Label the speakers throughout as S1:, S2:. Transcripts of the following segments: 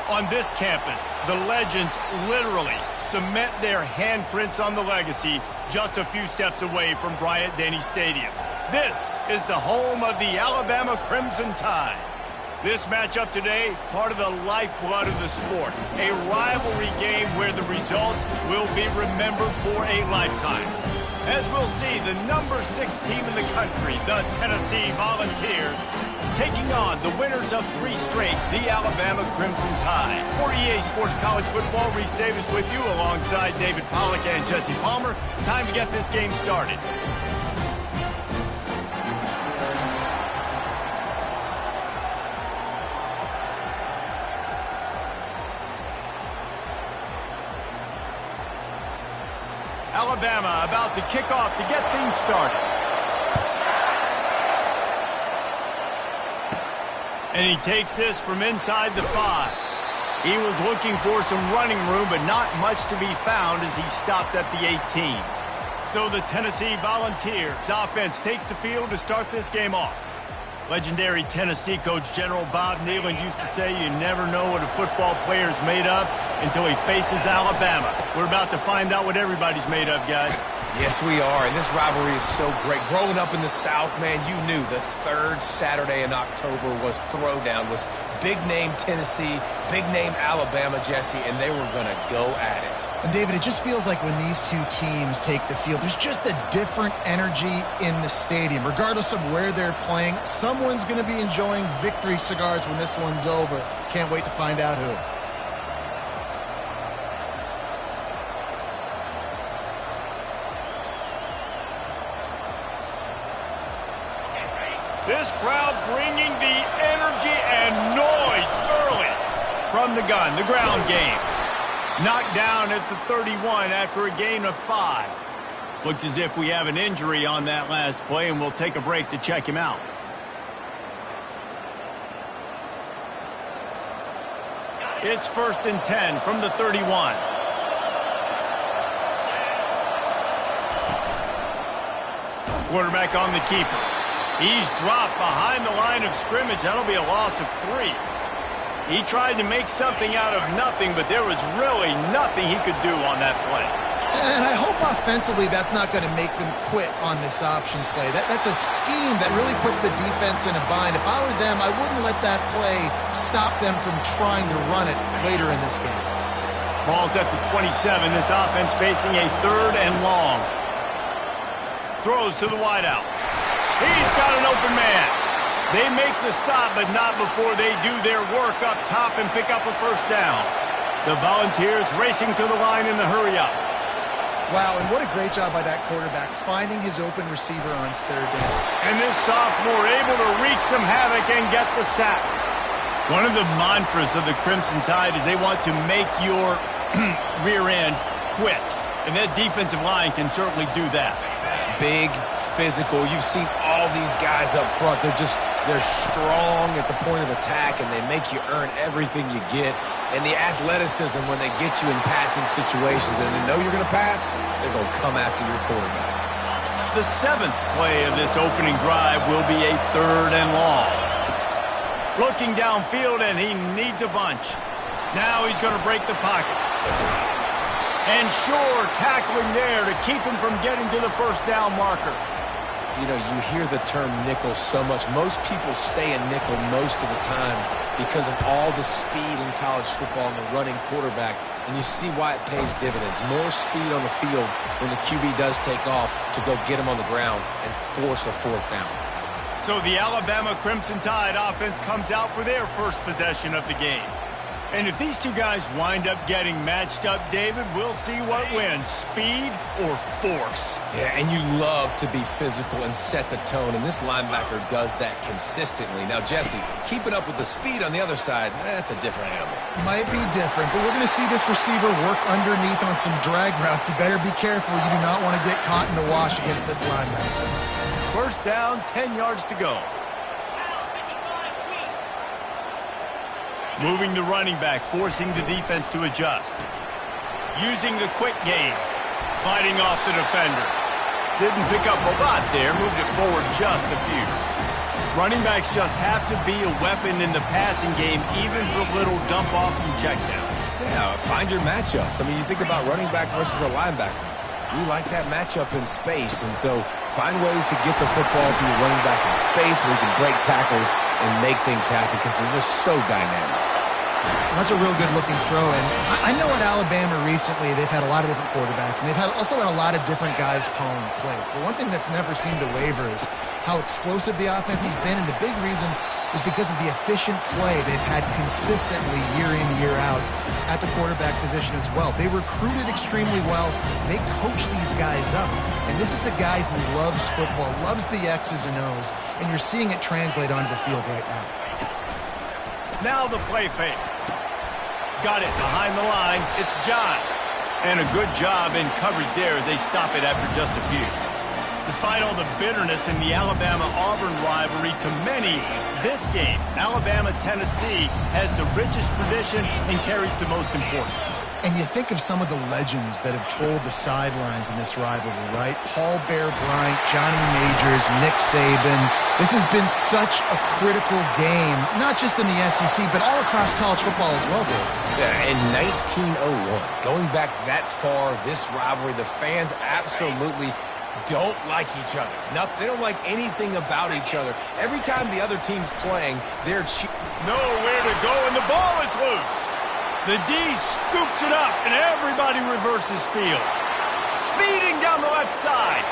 S1: On this campus, the legends literally cement their handprints on the legacy just a few steps away from Bryant-Denny Stadium. This is the home of the Alabama Crimson Tide. This matchup today, part of the lifeblood of the sport. A rivalry game where the results will be remembered for a lifetime. As we'll see, the number 6 team in the country, the Tennessee Volunteers, taking on the winners of 3 straight, the Alabama Crimson Tide. For EA Sports College Football, Reese Davis with you alongside David Pollack and Jesse Palmer. Time to get this game started. Alabama about to kick off to get things started. And he takes this from inside the 5. He was looking for some running room, but not much to be found as he stopped at the 18. So the Tennessee Volunteers offense takes the field to start this game off. Legendary Tennessee coach General Bob Neyland used to say you never know what a football player is made of until he faces Alabama. We're about to find out what everybody's made of, guys.
S2: Yes, we are, and this rivalry is so great. Growing up in the South, man, you knew the 3rd Saturday in October was throwdown, was big-name Tennessee, big-name Alabama, Jesse, and they were going to go at it.
S3: And, David, it just feels like when these two teams take the field, there's just a different energy in the stadium. Regardless of where they're playing, someone's going to be enjoying victory cigars when this one's over. Can't wait to find out who.
S1: This crowd bringing the energy and noise early. From the gun, the ground game. Knocked down at the 31 after a gain of 5. Looks as if we have an injury on that last play, and we'll take a break to check him out. It's 1st and 10 from the 31. Quarterback on the keeper. He's dropped behind the line of scrimmage. That'll be a loss of 3. He tried to make something out of nothing, but there was really nothing he could do on that play.
S3: And I hope offensively that's not going to make them quit on this option play. That's a scheme that really puts the defense in a bind. If I were them, I wouldn't let that play stop them from trying to run it later in this game.
S1: Ball's at the 27. This offense facing a 3rd and long. Throws to the wideout. He's got an open man. They make the stop, but not before they do their work up top and pick up a 1st down. The Volunteers racing to the line in the hurry-up.
S3: Wow, and what a great job by that quarterback, finding his open receiver on 3rd down.
S1: And this sophomore able to wreak some havoc and get the sack. One of the mantras of the Crimson Tide is they want to make your rear end quit. And that defensive line can certainly do that.
S2: Big, physical. You've seen all these guys up front. They're strong at the point of attack, and they make you earn everything you get. And the athleticism when they get you in passing situations and they know you're going to pass, they're going to come after your quarterback.
S1: The 7th play of this opening drive will be a 3rd and long. Looking downfield, and he needs a bunch. Now he's going to break the pocket. And sure, tackling there to keep him from getting to the 1st down marker.
S2: You know, you hear the term nickel so much. Most people stay in nickel most of the time because of all the speed in college football and the running quarterback. And you see why it pays dividends. More speed on the field when the QB does take off to go get him on the ground and force a 4th down.
S1: So the Alabama Crimson Tide offense comes out for their 1st possession of the game. And if these two guys wind up getting matched up, David, we'll see what wins, speed or force.
S2: Yeah, and you love to be physical and set the tone, and this linebacker does that consistently. Now, Jesse, keeping up with the speed on the other side, that's a different animal.
S3: Might be different, but we're going to see this receiver work underneath on some drag routes. You better be careful. You do not want to get caught in the wash against this linebacker.
S1: 1st down, 10 yards to go. Moving the running back, forcing the defense to adjust. Using the quick game. Fighting off the defender. Didn't pick up a lot there, moved it forward just a few. Running backs just have to be a weapon in the passing game, even for little dump-offs and checkdowns.
S2: Yeah, find your matchups. I mean, you think about running back versus a linebacker. We like that matchup in space, and so find ways to get the football to your running back in space where you can break tackles and make things happen because they're just so dynamic.
S3: That's a real good-looking throw, and I know at Alabama recently they've had a lot of different quarterbacks, and they've also had a lot of different guys calling plays. But one thing that's never seemed to waver is how explosive the offense has been, and the big reason is because of the efficient play they've had consistently year in, year out at the quarterback position as well. They recruited extremely well. They coach these guys up, and this is a guy who loves football, loves the X's and O's, and you're seeing it translate onto the field right now.
S1: Now the play fake. Got it behind the line. It's John. And a good job in coverage there as they stop it after just a few. Despite all the bitterness in the Alabama-Auburn rivalry, to many, this game, Alabama-Tennessee, has the richest tradition and carries the most importance.
S3: And you think of some of the legends that have trolled the sidelines in this rivalry, right? Paul Bear Bryant, Johnny Majors, Nick Saban. This has been such a critical game, not just in the SEC, but all across college football as well, Dave.
S2: Yeah, in 1901, going back that far, this rivalry, the fans absolutely don't like each other. They don't like anything about each other. Every time the other team's playing, they're
S1: nowhere to go, and the ball is loose. The D scoops it up, and everybody reverses field. Speeding down the left side.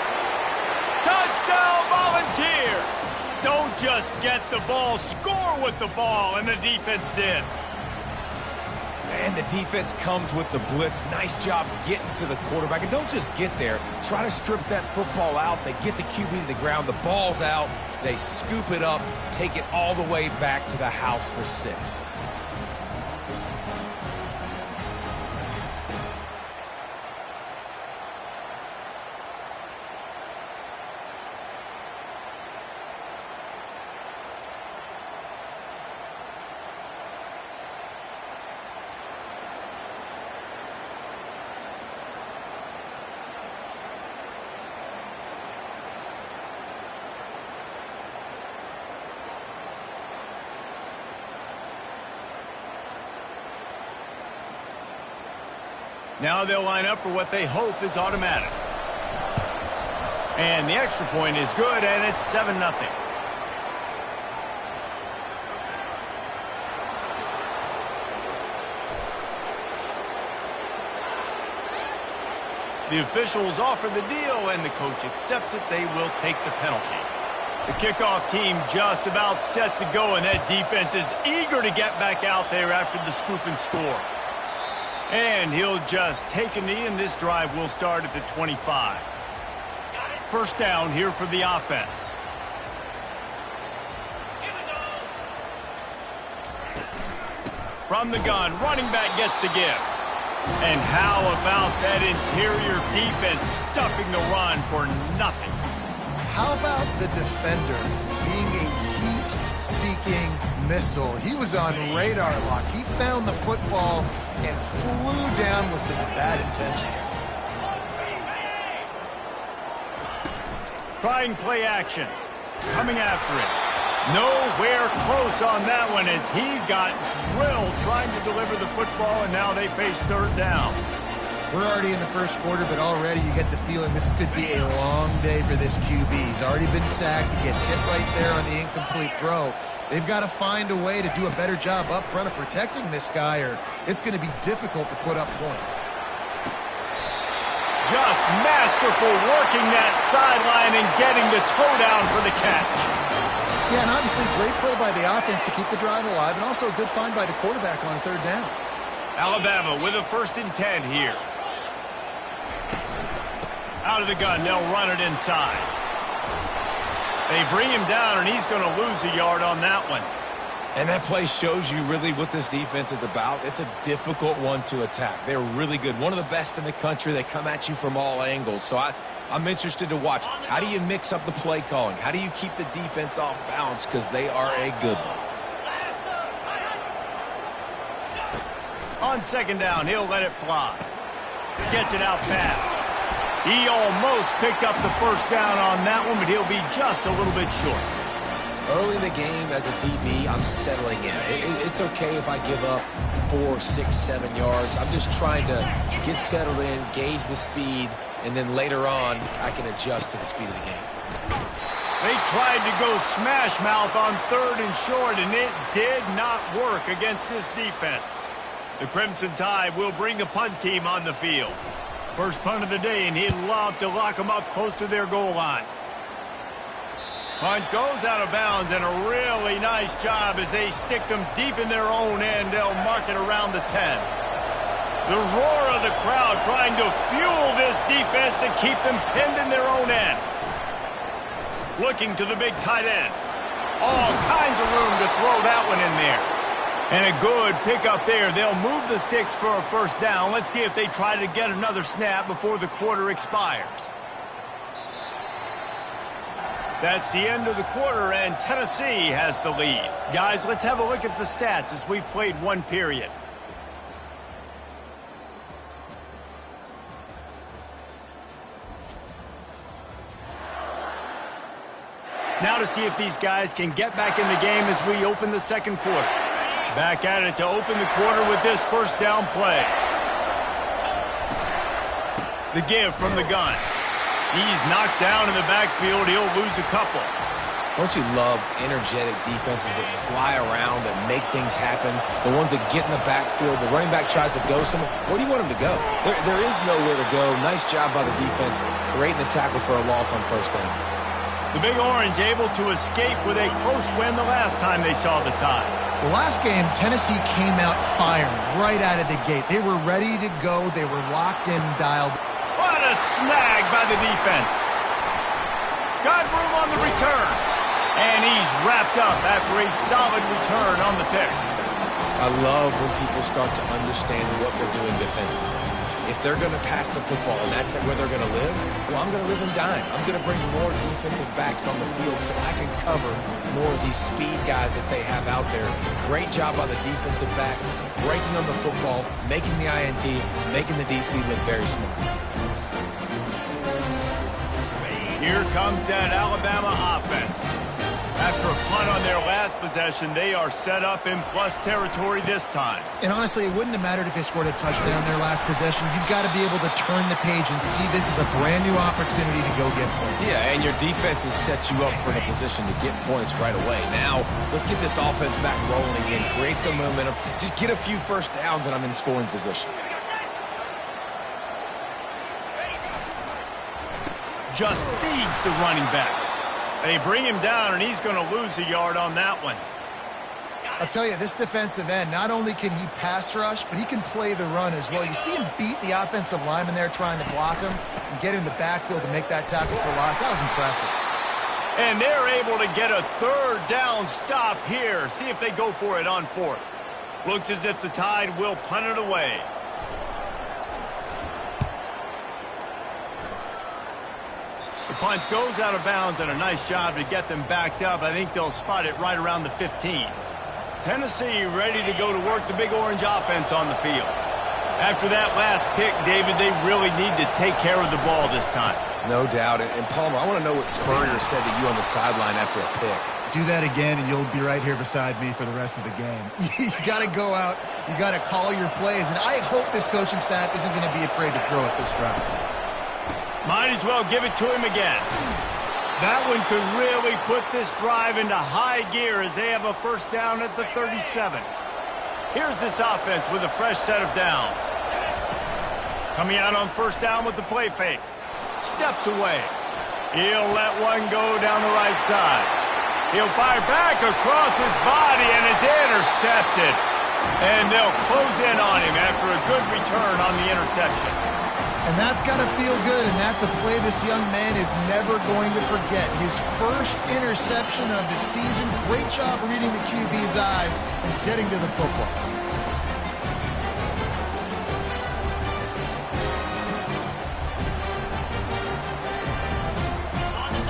S1: Touchdown, Volunteers! Don't just get the ball, score with the ball, and the defense did.
S2: And the defense comes with the blitz. Nice job getting to the quarterback. And don't just get there. Try to strip that football out. They get the QB to the ground. The ball's out. They scoop it up, take it all the way back to the house for 6.
S1: Now they'll line up for what they hope is automatic. And the extra point is good, and it's 7-0. The officials offer the deal, and the coach accepts it. They will take the penalty. The kickoff team just about set to go, and that defense is eager to get back out there after the scoop and score. And he'll just take a knee, and this drive will start at the 25. First down here for the offense. From the gun, running back gets to give. And how about that interior defense stuffing the run for nothing?
S3: How about the defender being a heat-seeking missile? He was on radar lock. He found the football and flew down with some bad intentions.
S1: Trying play action. Coming after it. Nowhere close on that one as he got drilled trying to deliver the football, and now they face third down.
S3: We're already in the first quarter, but already you get the feeling this could be a long day for this QB. He's already been sacked. He gets hit right there on the incomplete throw. They've got to find a way to do a better job up front of protecting this guy, or it's going to be difficult to put up points.
S1: Just masterful working that sideline and getting the toe down for the catch.
S3: Yeah, and obviously great play by the offense to keep the drive alive, and also a good find by the quarterback on third down.
S1: Alabama with a 1st and 10 here. Out of the gun, they'll run it inside. They bring him down, and he's going to lose a yard on that one.
S2: And that play shows you really what this defense is about. It's a difficult one to attack. They're really good. One of the best in the country. They come at you from all angles. So I'm interested to watch. How do you mix up the play calling? How do you keep the defense off balance? Because they are a good one.
S1: On second down, he'll let it fly. Gets it out fast. He almost picked up the first down on that one, but he'll be just a little bit short.
S2: Early in the game as a DB, I'm settling in. It's okay if I give up 4, 6, 7 yards. I'm just trying to get settled in, gauge the speed, and then later on, I can adjust to the speed of the game.
S1: They tried to go smash mouth on 3rd and short, and it did not work against this defense. The Crimson Tide will bring the punt team on the field. First punt of the day, and he'd love to lock them up close to their goal line. Punt goes out of bounds, and a really nice job as they stick them deep in their own end. They'll mark it around the 10. The roar of the crowd trying to fuel this defense to keep them pinned in their own end. Looking to the big tight end. All kinds of room to throw that one in there. And a good pickup there. They'll move the sticks for a first down. Let's see if they try to get another snap before the quarter expires. That's the end of the quarter, and Tennessee has the lead. Guys, let's have a look at the stats as we've played one period. Now to see if these guys can get back in the game as we open the second quarter. Back at it to open the quarter with this first down play. The give from the gun. He's knocked down in the backfield. He'll lose a couple.
S2: Don't you love energetic defenses that fly around and make things happen? The ones that get in the backfield, the running back tries to go somewhere. Where do you want him to go? There is nowhere to go. Nice job by the defense, creating the tackle for a loss on first down.
S1: The Big Orange able to escape with a close win the last time they saw the Tide.
S3: The last game, Tennessee came out firing right out of the gate. They were ready to go. They were locked in, dialed.
S1: What a snag by the defense. Got room on the return. And he's wrapped up after a solid return on the pick.
S2: I love when people start to understand what they're doing defensively. If they're going to pass the football and that's where they're going to live, well, I'm going to live and dime. I'm going to bring more defensive backs on the field so I can cover more of these speed guys that they have out there. Great job by the defensive back, breaking on the football, making the INT, making the DC look very smart.
S1: Here comes that Alabama offense. After a punt on their last possession, they are set up in plus territory this time.
S3: And honestly, it wouldn't have mattered if they scored a touchdown their last possession. You've got to be able to turn the page and see this is a brand new opportunity to go get points.
S2: Yeah, and your defense has set you up for the position to get points right away. Now, let's get this offense back rolling again, create some momentum, just get a few first downs, and I'm in scoring position.
S1: Just feeds the running back. They bring him down, and he's going to lose a yard on that one.
S3: I'll tell you, this defensive end, not only can he pass rush, but he can play the run as well. You see him beat the offensive lineman there trying to block him and get in the backfield to make that tackle for loss. That was impressive.
S1: And they're able to get a third down stop here. See if they go for it on fourth. Looks as if the Tide will punt it away. The punt goes out of bounds, and a nice job to get them backed up. I think they'll spot it right around the 15. Tennessee ready to go to work the Big Orange offense on the field. After that last pick, David, they really need to take care of the ball this time.
S2: No doubt. And Palmer, I want to know what Spurrier said to you on the sideline after a pick.
S3: Do that again, and you'll be right here beside me for the rest of the game. You got to go out. You got to call your plays, and I hope this coaching staff isn't going to be afraid to throw it this round.
S1: Might as well give it to him again. That one could really put this drive into high gear as they have a first down at the 37. Here's this offense with a fresh set of downs. Coming out on first down with the play fake. Steps away. He'll let one go down the right side. He'll fire back across his body, and it's intercepted. And they'll close in on him after a good return on the interception.
S3: And that's got to feel good, and that's a play this young man is never going to forget. His first interception of the season. Great job reading the QB's eyes and getting to the football.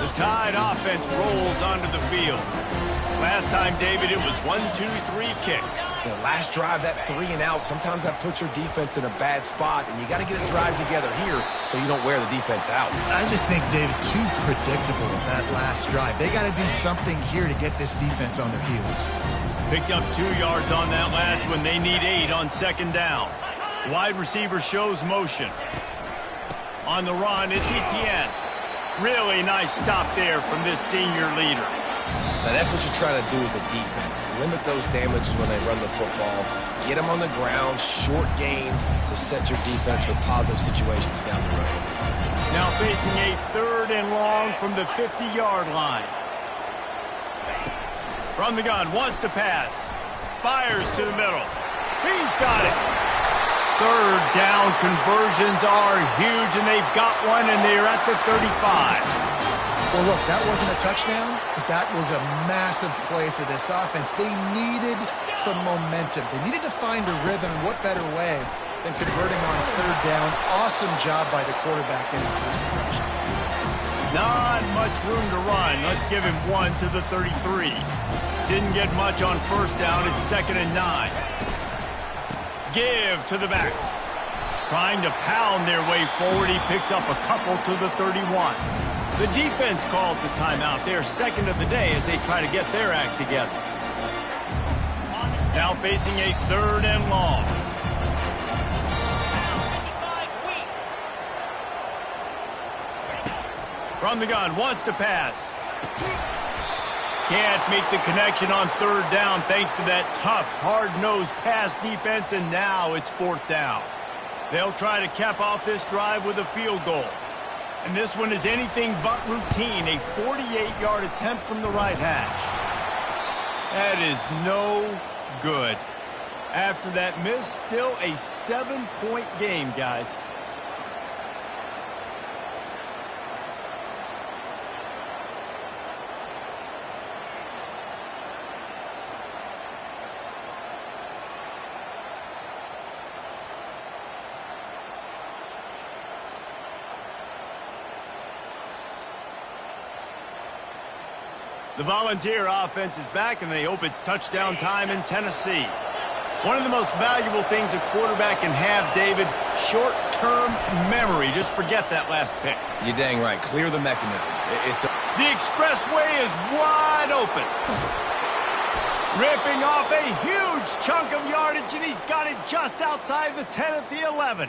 S1: The Tide offense rolls onto the field. Last time, David, it was 1-2-3 kick.
S2: The last drive, that 3 and out, sometimes that puts your defense in a bad spot, and you got to get a drive together here so you don't wear the defense out.
S3: I just think, David, too predictable that last drive. They got to do something here to get this defense on their heels.
S1: Picked up 2 yards on that last one. They need 8 on second down. Wide receiver shows motion. On the run, it's Etienne. Really nice stop there from this senior leader.
S2: Now, that's what you're trying to do as a defense. Limit those damages when they run the football. Get them on the ground, short gains to set your defense for positive situations down the road.
S1: Now facing a 3rd and long from the 50-yard line. From the gun, wants to pass. Fires to the middle. He's got it. 3rd down conversions are huge, and they've got one, and they're at the 35.
S3: Well, look, that wasn't a touchdown, but that was a massive play for this offense. They needed some momentum. They needed to find a rhythm, and what better way than converting on 3rd down. Awesome job by the quarterback in the first progression.
S1: Not much room to run. Let's give him 1 to the 33. Didn't get much on 1st down. It's 2nd and 9. Give to the back. Trying to pound their way forward. He picks up a couple to the 31. The defense calls the timeout. They're 2nd of the day as they try to get their act together. Now facing a 3rd and long. From the gun, wants to pass. Can't make the connection on 3rd down thanks to that tough, hard-nosed pass defense, and now it's 4th down. They'll try to cap off this drive with a field goal. And this one is anything but routine, a 48-yard attempt from the right hash. That is no good. After that miss, still a 7-point game, guys. The Volunteer offense is back, and they hope it's touchdown time in Tennessee. One of the most valuable things a quarterback can have, David, short-term memory. Just forget that last pick.
S2: You're dang right. Clear the mechanism.
S1: The expressway is wide open. Ripping off a huge chunk of yardage, and he's got it just outside the 10 at the 11.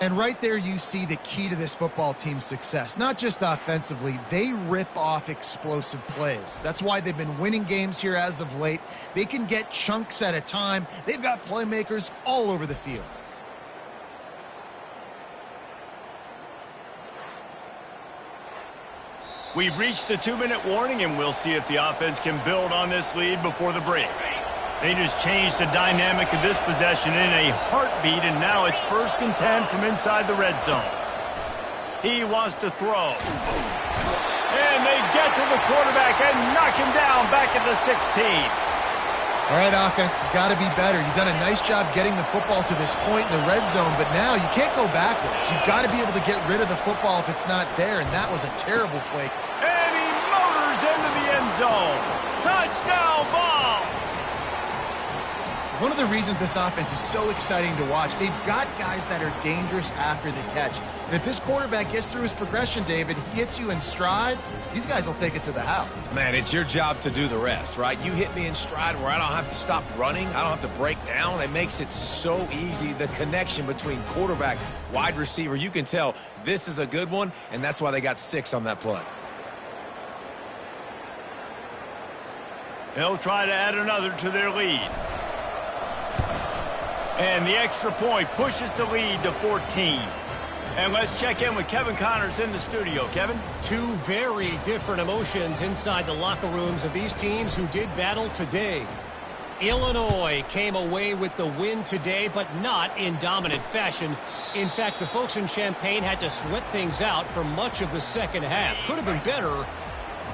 S3: And right there you see the key to this football team's success. Not just offensively, they rip off explosive plays. That's why they've been winning games here as of late. They can get chunks at a time. They've got playmakers all over the field.
S1: We've reached the 2-minute warning, and we'll see if the offense can build on this lead before the break. They just changed the dynamic of this possession in a heartbeat, and now it's 1st and 10 from inside the red zone. He wants to throw. And they get to the quarterback and knock him down back at the 16.
S3: All right, offense has got to be better. You've done a nice job getting the football to this point in the red zone, but now you can't go backwards. You've got to be able to get rid of the football if it's not there, and that was a terrible play.
S1: And he motors into the end zone. Touchdown ball!
S3: One of the reasons this offense is so exciting to watch, they've got guys that are dangerous after the catch. And if this quarterback gets through his progression, David, hits you in stride, these guys will take it to the house.
S2: Man, it's your job to do the rest, right? You hit me in stride where I don't have to stop running. I don't have to break down. It makes it so easy. The connection between quarterback, wide receiver, you can tell this is a good one, and that's why they got 6 on that play.
S1: They'll try to add another to their lead. And the extra point pushes the lead to 14. And let's check in with Kevin Connors in the studio. Kevin?
S4: 2 very different emotions inside the locker rooms of these teams who did battle today. Illinois came away with the win today, but not in dominant fashion. In fact, the folks in Champaign had to sweat things out for much of the second half. Could have been better,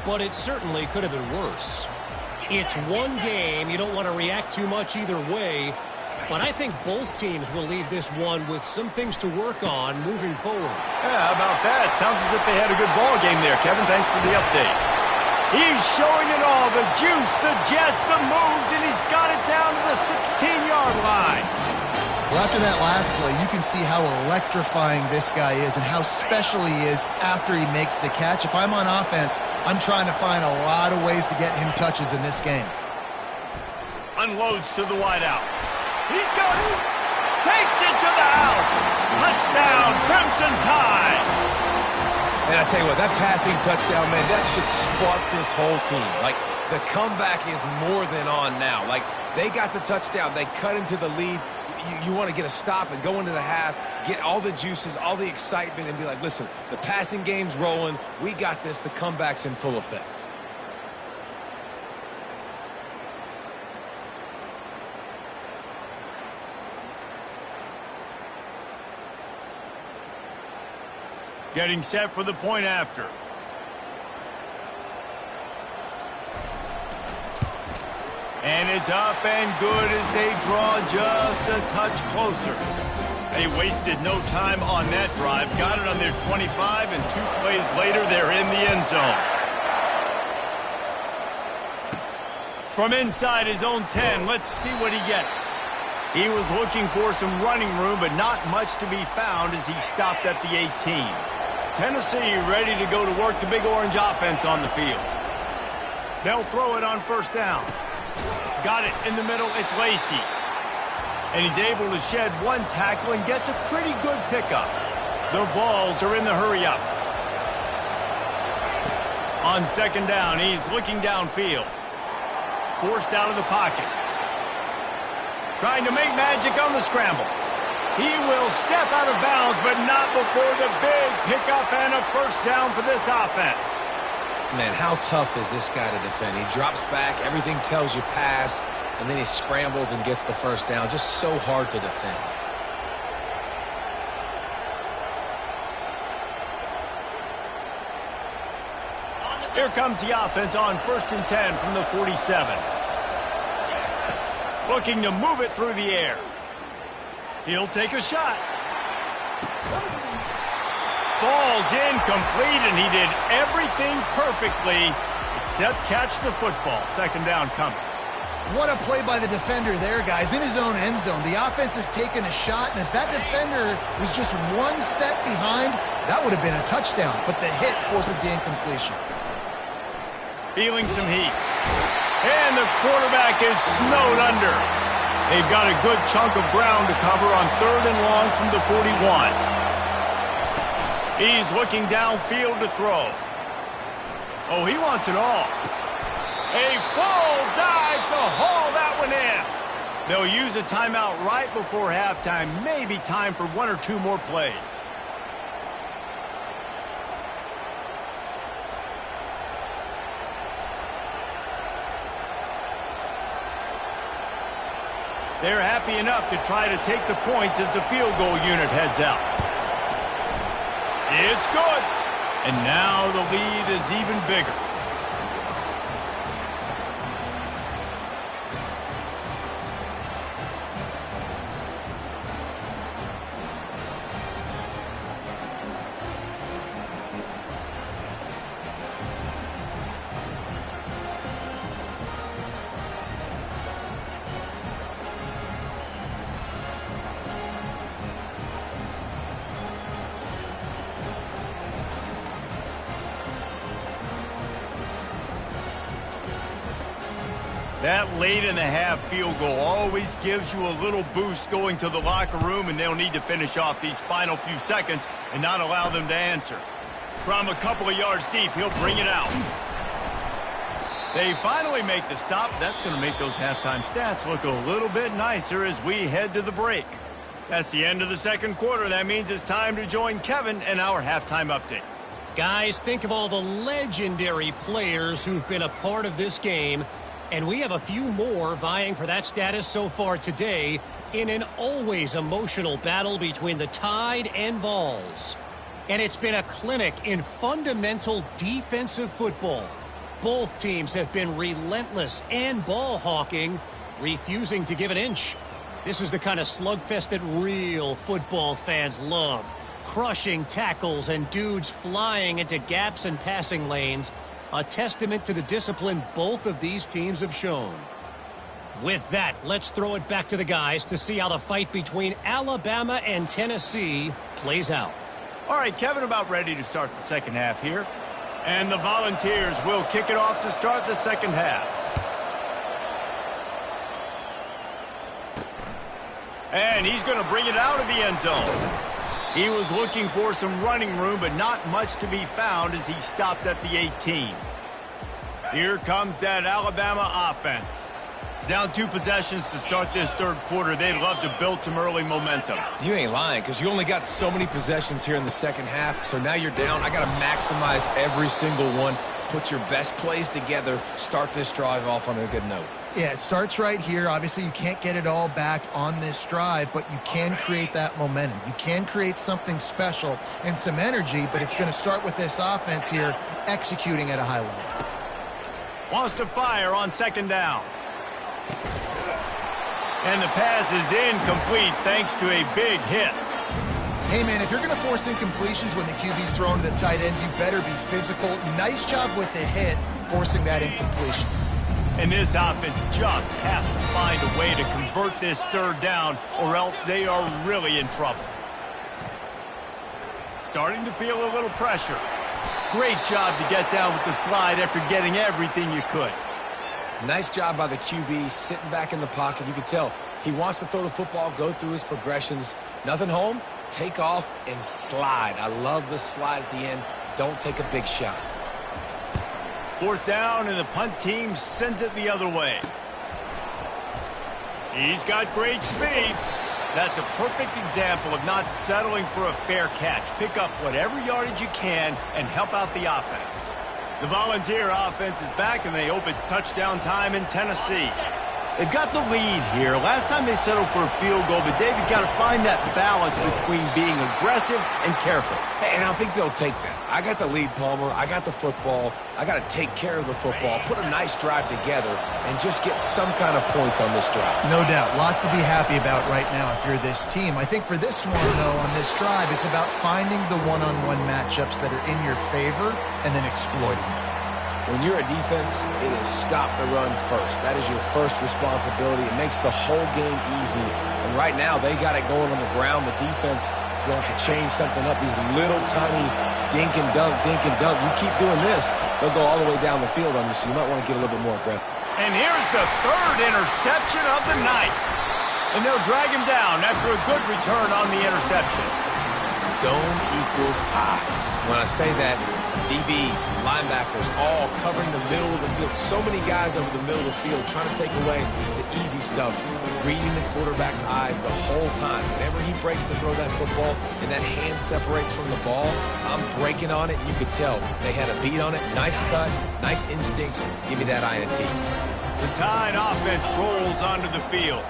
S4: but it certainly could have been worse. It's one game. You don't want to react too much either way. But I think both teams will leave this one with some things to work on moving forward.
S1: Yeah, how about that? Sounds as if they had a good ball game there, Kevin. Thanks for the update. He's showing it all, the juice, the jets, the moves, and he's got it down to the 16-yard line.
S3: Well, after that last play, you can see how electrifying this guy is and how special he is after he makes the catch. If I'm on offense, I'm trying to find a lot of ways to get him touches in this game.
S1: Unloads to the wideout. He's got it. Takes it to the house. Touchdown, Crimson Tide.
S2: And I tell you what, that passing touchdown, man, that should spark this whole team. Like, the comeback is more than on now. Like, they got the touchdown. They cut into the lead. You want to get a stop and go into the half, get all the juices, all the excitement, and be like, listen, the passing game's rolling. We got this. The comeback's in full effect.
S1: Getting set for the point after. And it's up and good as they draw just a touch closer. They wasted no time on that drive. Got it on their 25, and 2 plays later, they're in the end zone. From inside his own 10, let's see what he gets. He was looking for some running room, but not much to be found as he stopped at the 18. Tennessee ready to go to work the Big Orange offense on the field. They'll throw it on first down. Got it in the middle. It's Lacey. And he's able to shed one tackle and gets a pretty good pickup. The Vols are in the hurry-up. On second down, he's looking downfield. Forced out of the pocket. Trying to make magic on the scramble. He will step out of bounds, but not before the big pickup and a first down for this offense.
S2: Man, how tough is this guy to defend? He drops back, everything tells you pass, and then he scrambles and gets the first down. Just so hard to defend.
S1: Here comes the offense on 1st and 10 from the 47. Looking to move it through the air. He'll take a shot. Falls incomplete, and he did everything perfectly except catch the football. Second down coming.
S3: What a play by the defender there, guys, in his own end zone. The offense has taken a shot, and if that defender was just one step behind, that would have been a touchdown. But the hit forces the incompletion.
S1: Feeling some heat. And the quarterback is snowed under. They've got a good chunk of ground to cover on 3rd and long from the 41. He's looking downfield to throw. Oh, he wants it all. A full dive to haul that one in. They'll use a timeout right before halftime. Maybe time for 1 or 2 more plays. They're happy enough to try to take the points as the field goal unit heads out. It's good. And now the lead is even bigger. That late in the half field goal always gives you a little boost going to the locker room, and they'll need to finish off these final few seconds and not allow them to answer. From a couple of yards deep, he'll bring it out. They finally make the stop. That's going to make those halftime stats look a little bit nicer as we head to the break. That's the end of the second quarter. That means it's time to join Kevin in our halftime update.
S4: Guys, think of all the legendary players who've been a part of this game. And we have a few more vying for that status so far today in an always emotional battle between the Tide and Vols. And it's been a clinic in fundamental defensive football. Both teams have been relentless and ball hawking, refusing to give an inch. This is the kind of slugfest that real football fans love. Crushing tackles and dudes flying into gaps and passing lanes. A testament to the discipline both of these teams have shown. With that, let's throw it back to the guys to see how the fight between Alabama and Tennessee plays out.
S1: All right, Kevin, about ready to start the second half here. And the Volunteers will kick it off to start the second half. And he's going to bring it out of the end zone. He was looking for some running room, but not much to be found as he stopped at the 18. Here comes that Alabama offense. Down 2 possessions to start this third quarter. They'd love to build some early momentum.
S2: You ain't lying, because you only got so many possessions here in the second half, so now you're down. I got to maximize every single one. Put your best plays together. Start this drive off on a good note.
S3: Yeah, it starts right here. Obviously, you can't get it all back on this drive, but you can create that momentum. You can create something special and some energy, but it's going to start with this offense here executing at a high level.
S1: Wants to fire on second down. And the pass is incomplete thanks to a big hit.
S3: Hey, man, if you're going to force incompletions when the QB's throwing the tight end, you better be physical. Nice job with the hit, forcing that incompletion.
S1: And this offense just has to find a way to convert this third down, or else they are really in trouble. Starting to feel a little pressure. Great job to get down with the slide after getting everything you could.
S2: Nice job by the QB, sitting back in the pocket. You can tell he wants to throw the football, go through his progressions. Nothing home, take off, and slide. I love the slide at the end. Don't take a big shot.
S1: Fourth down, and the punt team sends it the other way. He's got great speed. That's a perfect example of not settling for a fair catch. Pick up whatever yardage you can and help out the offense. The Volunteer offense is back, and they hope it's touchdown time in Tennessee. They've got the lead here. Last time they settled for a field goal, but David got to find that balance between being aggressive and careful.
S2: Hey, and I think they'll take that. I got the lead, Palmer. I got the football. I got to take care of the football, put a nice drive together, and just get some kind of points on this drive.
S3: No doubt. Lots to be happy about right now if you're this team. I think for this one, though, on this drive, it's about finding the one-on-one matchups that are in your favor and then exploiting them.
S2: When you're a defense, it is stop the run first. That is your first responsibility. It makes the whole game easy. And right now, they got it going on the ground. The defense is going to have to change something up. These little tiny dink and dunk, dink and dunk. You keep doing this, they'll go all the way down the field on you, so you might want to get a little bit more aggressive.
S1: And here's the third interception of the night. And they'll drag him down after a good return on the interception.
S2: Zone equals eyes. When I say that, DBs, linebackers, all covering the middle of the field. So many guys over the middle of the field trying to take away the easy stuff, reading the quarterback's eyes the whole time. Whenever he breaks to throw that football and that hand separates from the ball, I'm breaking on it. You could tell they had a beat on it. Nice cut, nice instincts. Give me that INT.
S1: The Tide offense rolls onto the field.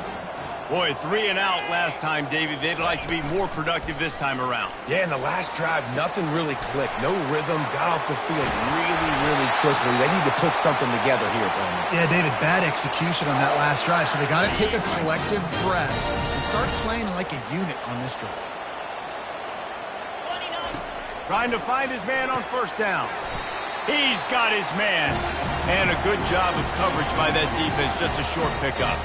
S1: Boy, 3 and out last time, David. They'd like to be more productive this time around.
S2: Yeah, in the last drive, nothing really clicked. No rhythm, got off the field really, really quickly. They need to put something together here, Palmer.
S3: Yeah, David, bad execution on that last drive, so they got to take a collective breath and start playing like a unit on this drive.
S1: Trying to find his man on first down. He's got his man. And a good job of coverage by that defense, just a short pickup.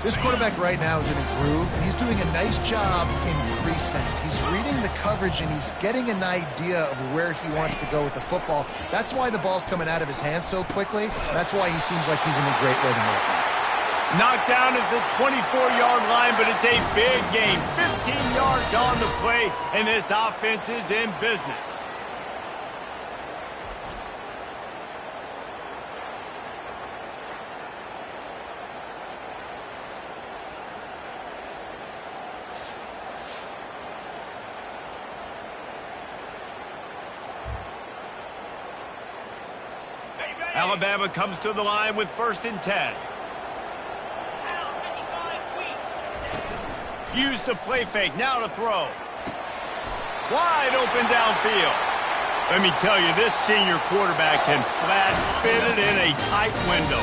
S3: This quarterback right now is in a groove, and he's doing a nice job in pre-snap. He's reading the coverage, and he's getting an idea of where he wants to go with the football. That's why the ball's coming out of his hands so quickly. That's why he seems like he's in a great rhythm right now.
S1: Knocked down at the 24-yard line, but it's a big gain. 15 yards on the play, and this offense is in business. Alabama comes to the line with 1st and 10. Use the play fake, now to throw. Wide open downfield. Let me tell you, this senior quarterback can flat fit it in a tight window.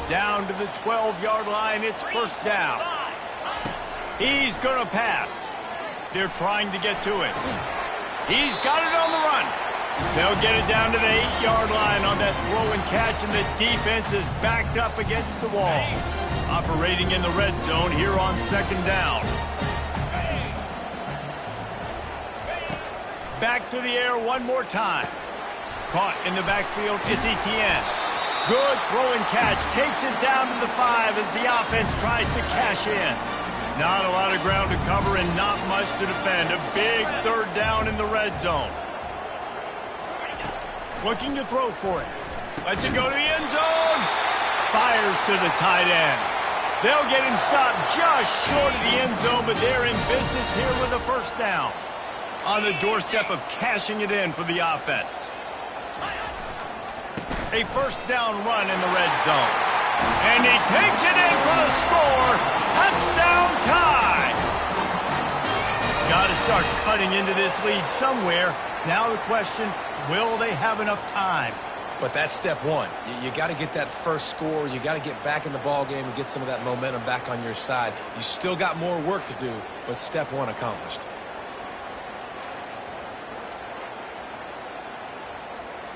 S1: Down to the 12-yard line, it's 1st down. He's going to pass. They're trying to get to it. He's got it on the run. They'll get it down to the 8-yard line on that throw and catch, and the defense is backed up against the wall. Operating in the red zone here on second down. Back to the air one more time. Caught in the backfield, it's Etienne. Good throw and catch. Takes it down to the 5 as the offense tries to cash in. Not a lot of ground to cover and not much to defend. A big third down in the red zone. Looking to throw for it. Lets it go to the end zone. Fires to the tight end. They'll get him stopped just short of the end zone, but they're in business here with a first down. On the doorstep of cashing it in for the offense. A first down run in the red zone. And he takes it in for the score. Touchdown tie. Got to start cutting into this lead somewhere. Now the question, will they have enough time?
S2: But that's step one. You got to get that first score. You got to get back in the ball game and get some of that momentum back on your side. You still got more work to do, but step one accomplished.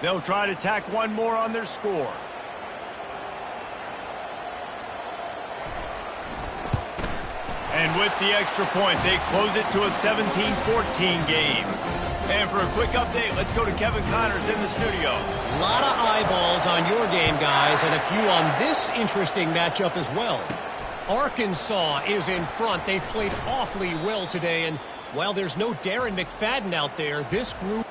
S1: They'll try to tack one more on their score. And with the extra point, they close it to a 17-14 game. And for a quick update, let's go to Kevin Connors in the studio.
S4: A lot of eyeballs on your game, guys, and a few on this interesting matchup as well. Arkansas is in front. They've played awfully well today, and while there's no Darren McFadden out there, this group...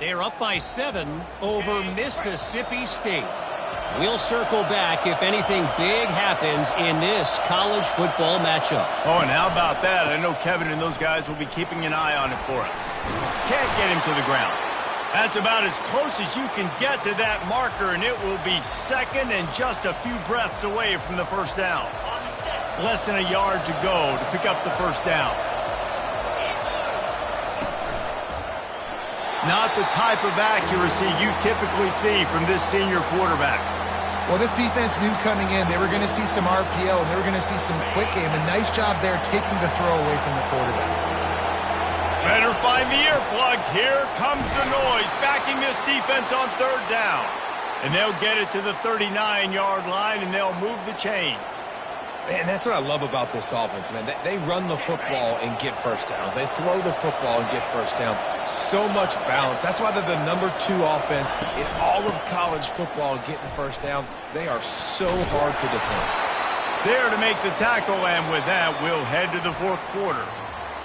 S4: They're up by 7 over Mississippi State. We'll circle back if anything big happens in this college football matchup.
S1: Oh, and how about that? I know Kevin and those guys will be keeping an eye on it for us. Can't get him to the ground. That's about as close as you can get to that marker, and it will be second and just a few breaths away from the first down. Less than a yard to go to pick up the first down. Not the type of accuracy you typically see from this senior quarterback.
S3: Well, this defense knew coming in they were going to see some RPO and they were going to see some quick game. A nice job there taking the throw away from the quarterback.
S1: Better find the earplugs. Here comes the noise, backing this defense on third down. And they'll get it to the 39-yard line, and they'll move the chains.
S2: Man, that's what I love about this offense, man. They run the football and get first downs. They throw the football and get first downs. So much balance. That's why they're the #2 offense in all of college football getting first downs. They are so hard to defend.
S1: There to make the tackle, and with that, we'll head to the fourth quarter.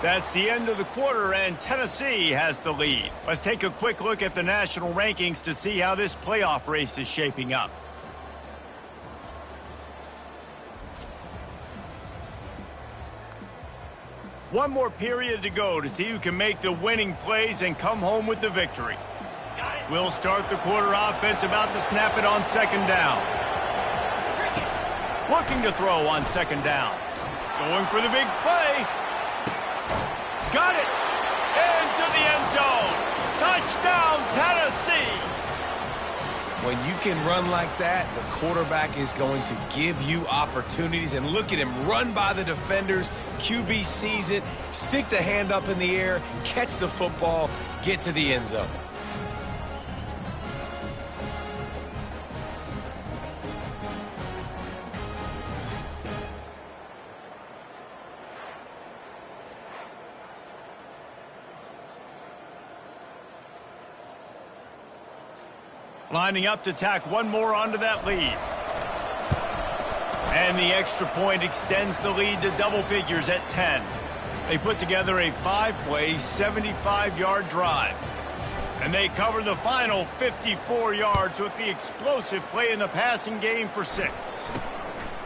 S1: That's the end of the quarter, and Tennessee has the lead. Let's take a quick look at the national rankings to see how this playoff race is shaping up. One more period to go to see who can make the winning plays and come home with the victory. We'll start the quarter offense, about to snap it on second down. Looking to throw on second down. Going for the big play. Got it! Into the end zone! Touchdown, Tennessee!
S2: When you can run like that, the quarterback is going to give you opportunities. And look at him run by the defenders. QB sees it, stick the hand up in the air, catch the football, get to the end zone.
S1: Lining up to tack one more onto that lead. And the extra point extends the lead to double figures at 10. They put together a 5-play, 75-yard drive. And they cover the final 54 yards with the explosive play in the passing game for 6.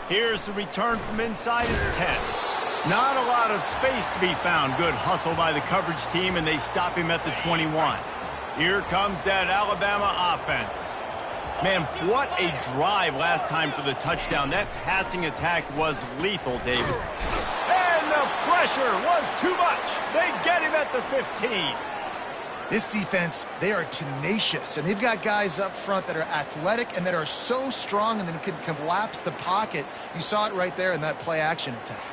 S1: Here's the return from inside. It's 10. Not a lot of space to be found. Good hustle by the coverage team, and they stop him at the 21. Here comes that Alabama offense. Man, what a drive last time for the touchdown. That passing attack was lethal, David. And the pressure was too much. They get him at the 15.
S3: This defense, they are tenacious, and they've got guys up front that are athletic and that are so strong and that can collapse the pocket. You saw it right there in that play-action attempt.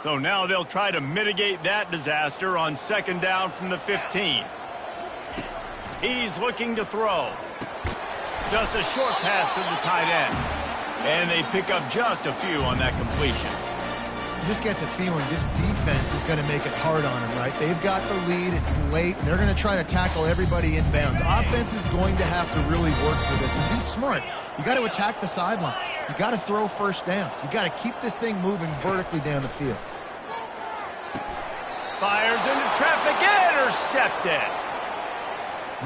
S1: So now they'll try to mitigate that disaster on second down from the 15. He's looking to throw. Just a short pass to the tight end. And they pick up just a few on that completion.
S3: You just get the feeling this defense is going to make it hard on them, right? They've got the lead, it's late, and they're going to try to tackle everybody in bounds. Offense is going to have to really work for this and be smart. You got to attack the sidelines. You got to throw first downs. You got to keep this thing moving vertically down the field.
S1: Fires into traffic, intercepted.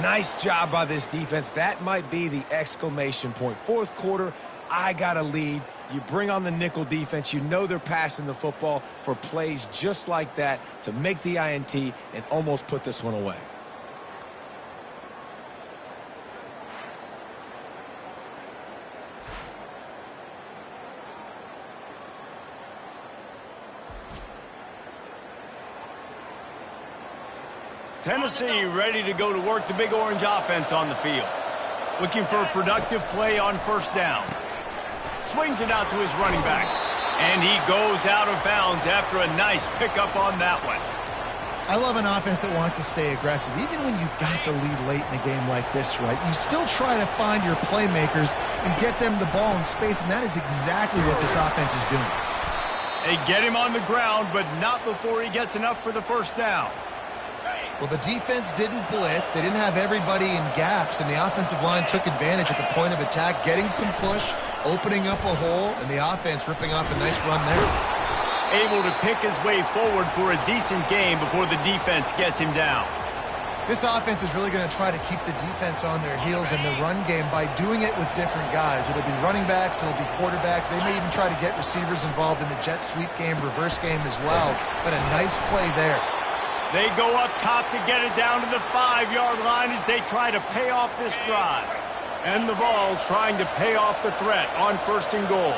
S2: Nice job by this defense. That might be the exclamation point. Fourth quarter, I got a lead. You bring on the nickel defense. You know they're passing the football for plays just like that to make the INT and almost put this one away.
S1: Tennessee ready to go to work the Big Orange offense on the field. Looking for a productive play on first down. Swings it out to his running back. And he goes out of bounds after a nice pickup on that one.
S3: I love an offense that wants to stay aggressive. Even when you've got the lead late in a game like this, right, you still try to find your playmakers and get them the ball in space, and that is exactly what this offense is doing.
S1: They get him on the ground, but not before he gets enough for the first down.
S3: Well, the defense didn't blitz. They didn't have everybody in gaps, and the offensive line took advantage at the point of attack, getting some push, opening up a hole, and the offense ripping off a nice run there.
S1: Able to pick his way forward for a decent game before the defense gets him down.
S3: This offense is really going to try to keep the defense on their heels in the run game by doing it with different guys. It'll be running backs, it'll be quarterbacks. They may even try to get receivers involved in the jet sweep game, reverse game as well. But a nice play there.
S1: They go up top to get it down to the 5-yard line as they try to pay off this drive. And the Vols trying to pay off the threat on 1st and goal.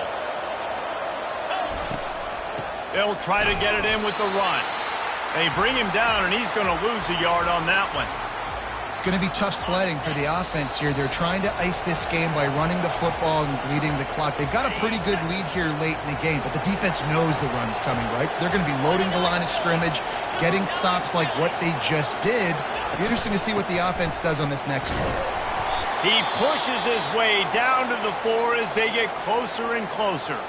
S1: They'll try to get it in with the run. They bring him down, and he's going to lose a yard on that one.
S3: It's going to be tough sledding for the offense here. They're trying to ice this game by running the football and bleeding the clock. They've got a pretty good lead here late in the game, but the defense knows the run's coming, right? So they're going to be loading the line of scrimmage, getting stops like what they just did. It'll be interesting to see what the offense does on this next one.
S1: He pushes his way down to the 4 as they get closer and closer.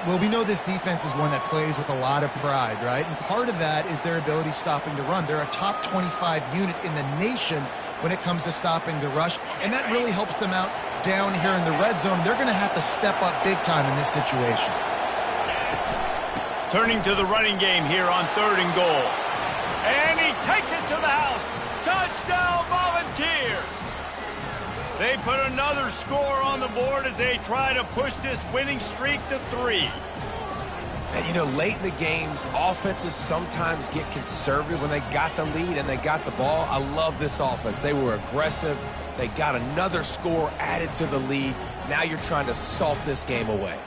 S3: Well, we know this defense is one that plays with a lot of pride, right? And part of that is their ability stopping the run. They're a top 25 unit in the nation when it comes to stopping the rush, and that really helps them out down here in the red zone. They're going to have to step up big time in this situation.
S1: Turning to the running game here on 3rd and goal. And he takes it to the house. Touchdown, Volunteers! They put another score on the board as they try to push this winning streak to 3.
S2: And, you know, late in the games, offenses sometimes get conservative when they got the lead and they got the ball. I love this offense. They were aggressive. They got another score added to the lead. Now you're trying to salt this game away.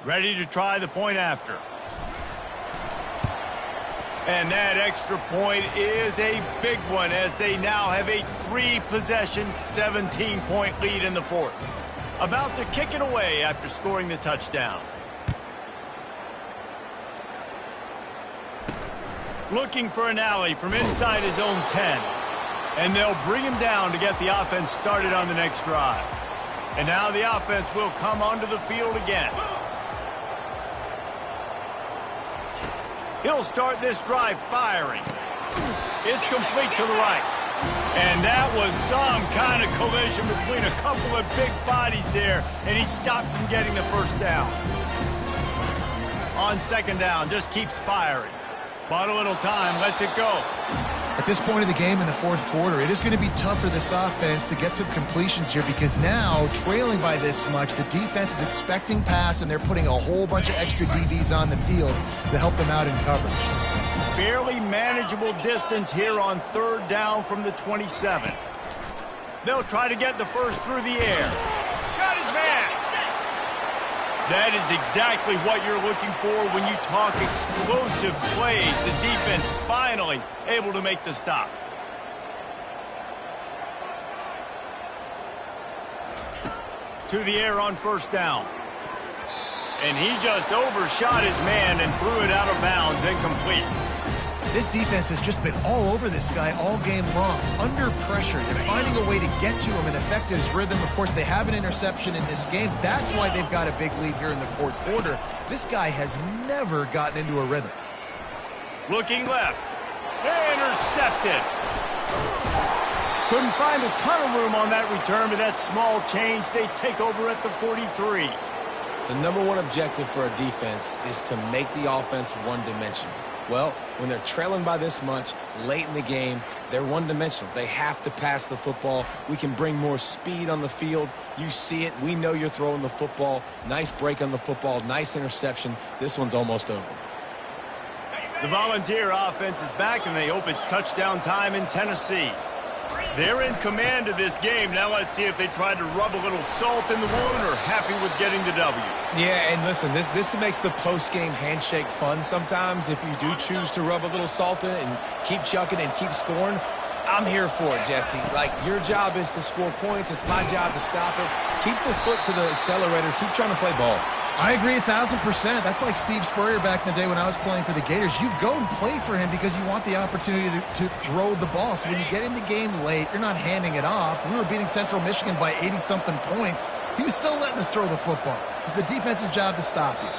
S1: Ready to try the point after. And that extra point is a big one as they now have a 3-possession, 17-point lead in the 4th. About to kick it away after scoring the touchdown. Looking for an alley from inside his own 10. And they'll bring him down to get the offense started on the next drive. And now the offense will come onto the field again. He'll start this drive firing. It's complete to the right. And that was some kind of collision between a couple of big bodies there, and he stopped from getting the first down. On 2nd down, just keeps firing. Bought a little time, lets it go.
S3: At this point of the game in the 4th quarter, it is going to be tough for this offense to get some completions here because now, trailing by this much, the defense is expecting pass, and they're putting a whole bunch of extra DBs on the field to help them out in coverage.
S1: Fairly manageable distance here on 3rd down from the 27. They'll try to get the first through the air. Got his man! That is exactly what you're looking for when you talk explosive plays. The defense finally able to make the stop. To the air on 1st down. And he just overshot his man and threw it out of bounds, incomplete.
S3: This defense has just been all over this guy all game long. Under pressure, they're finding a way to get to him and affect his rhythm. Of course, they have an interception in this game. That's why they've got a big lead here in the 4th quarter. This guy has never gotten into a rhythm.
S1: Looking left. Intercepted. Couldn't find a ton of room on that return, but that small change, they take over at the 43.
S2: The #1 objective for a defense is to make the offense one-dimensional. Well, when they're trailing by this much late in the game, they're one-dimensional. They have to pass the football. We can bring more speed on the field. You see it. We know you're throwing the football. Nice break on the football. Nice interception. This one's almost over.
S1: The Volunteer offense is back, and they hope it's touchdown time in Tennessee. They're in command of this game. Now let's see if they tried to rub a little salt in the wound or happy with getting the W.
S2: Yeah, and listen, this makes the post-game handshake fun sometimes. If you do choose to rub a little salt in it and keep chucking and keep scoring, I'm here for it, Jesse. Like, your job is to score points. It's my job to stop it. Keep the foot to the accelerator. Keep trying to play ball.
S3: I agree 1,000%. That's like Steve Spurrier back in the day when I was playing for the Gators. You go and play for him because you want the opportunity to throw the ball. So when you get in the game late, you're not handing it off. We were beating Central Michigan by 80-something points. He was still letting us throw the football. It's the defense's job to stop you.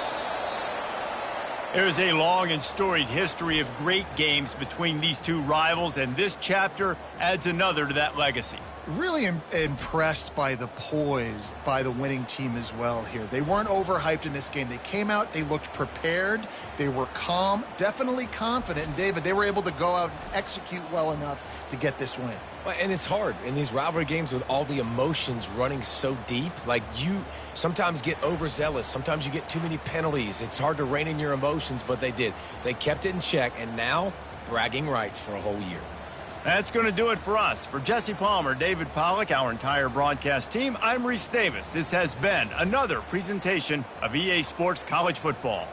S1: There's a long and storied history of great games between these two rivals, and this chapter adds another to that legacy.
S3: Really impressed by the poise by the winning team as well here. They weren't overhyped in this game. They came out, they looked prepared, they were calm, definitely confident. And David, they were able to go out and execute well enough to get this win.
S2: Well, and it's hard in these rivalry games with all the emotions running so deep. Like, you sometimes get overzealous. Sometimes you get too many penalties. It's hard to rein in your emotions, but they did. They kept it in check, and now bragging rights for a whole year.
S1: That's going to do it for us. For Jesse Palmer, David Pollack, our entire broadcast team, I'm Reese Davis. This has been another presentation of EA Sports College Football.